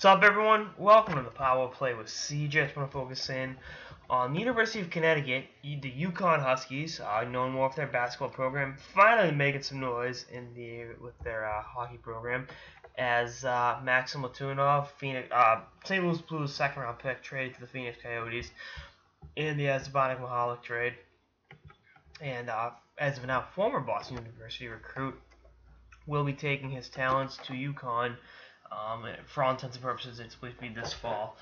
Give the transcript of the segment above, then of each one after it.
What's up, everyone? Welcome to the Power Play with CJ. I just want to focus in on the University of Connecticut, the UConn Huskies, known more for their basketball program, finally making some noise with their hockey program, as Maxim Letunov, St. Louis Blues second-round pick, traded to the Phoenix Coyotes in the Asbonic Mahalik trade, and as of now, former Boston University recruit will be taking his talents to UConn. For all intents and purposes, it's supposed to be this fall.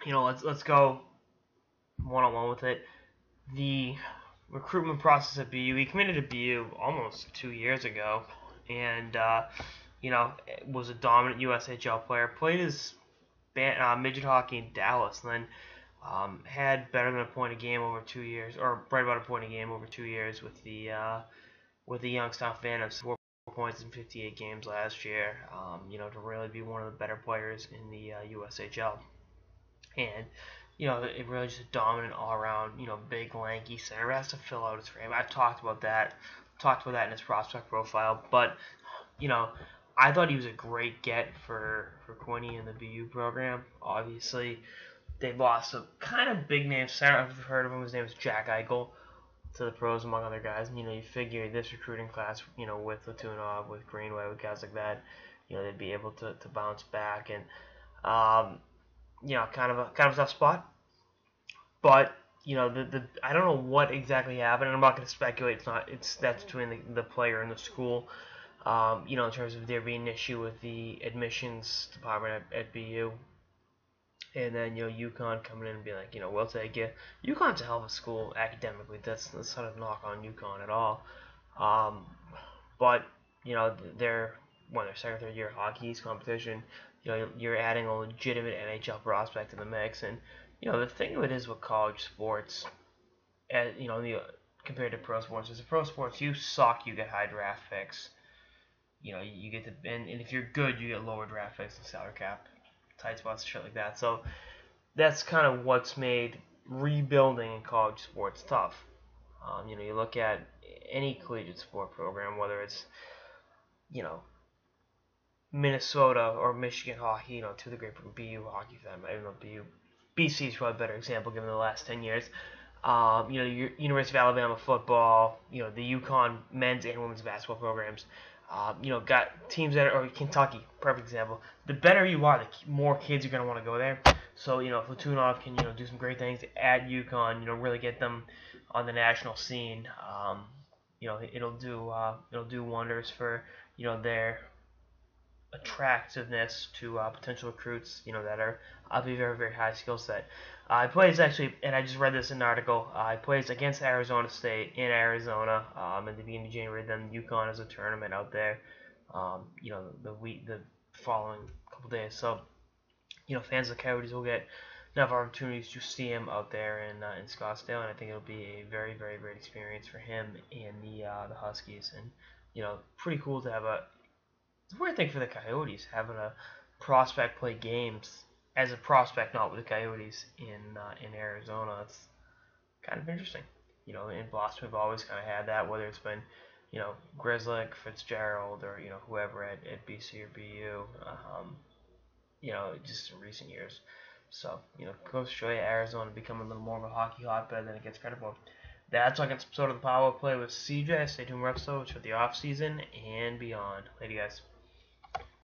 Let's go one-on-one with it. The recruitment process at BU, he committed to BU almost 2 years ago, and was a dominant USHL player. Played his midget hockey in Dallas, and then had better than a point a game over 2 years, or right about a point a game over 2 years with the Youngstown Phantoms. 4 points in 58 games last year, to really be one of the better players in the USHL. And, it really just a dominant all-around, big, lanky center. Has to fill out his frame. I've talked about that in his prospect profile. But, I thought he was a great get for Quinny in the BU program. Obviously, they lost a kind of big-name center. I've heard of him. His name is Jack Eichel to the pros, among other guys. And, you figure this recruiting class, with Letunov, with Greenway, with guys like that, they'd be able to bounce back. And, kind of a tough spot. But, I don't know what exactly happened. I'm not going to speculate. That's between the player and the school. In terms of there being an issue with the admissions department at BU. And then, UConn coming in and being like, we'll take you. UConn's a hell of a school academically. That's not a knock on UConn at all. But, they're their second, third year hockey East competition. You're adding a legitimate NHL prospect in the mix. And, the thing of it is with college sports, compared to pro sports, is pro sports, you suck, you get high draft picks. You get and if you're good, you get lower draft picks and salary cap. Tight spots, shit like that. So that's kind of what's made rebuilding in college sports tough. You look at any collegiate sport program, whether it's, Minnesota or Michigan hockey, to the great BU hockey for them. I don't know, BC is probably a better example given the last 10 years. Your University of Alabama football, the UConn men's and women's basketball programs. Got teams that are, or Kentucky, perfect example. The better you are, the more kids are going to want to go there. So, if Letunov can, do some great things at UConn, really get them on the national scene, it'll do wonders for, their attractiveness to potential recruits, that are of a very, very high skill set. He plays actually, and I just read this in an article, he plays against Arizona State in Arizona at the beginning of January. Then UConn has a tournament out there, the following couple days. So, fans of the Coyotes will get enough opportunities to see him out there in Scottsdale, and I think it'll be a very, very great experience for him and the Huskies. And, pretty cool to have it's a weird thing for the Coyotes, having a prospect play games as a prospect, not with the Coyotes in Arizona. It's kind of interesting. In Boston, we've always kind of had that, whether it's been, Grzelcyk, Fitzgerald, or, whoever at BC or BU, just in recent years. So, goes to show you Arizona becoming a little more of a hockey hotbed than it gets credit for. That's like an episode of the Power Play with CJ. Stay tuned for episodes for the off season and beyond. Later, guys.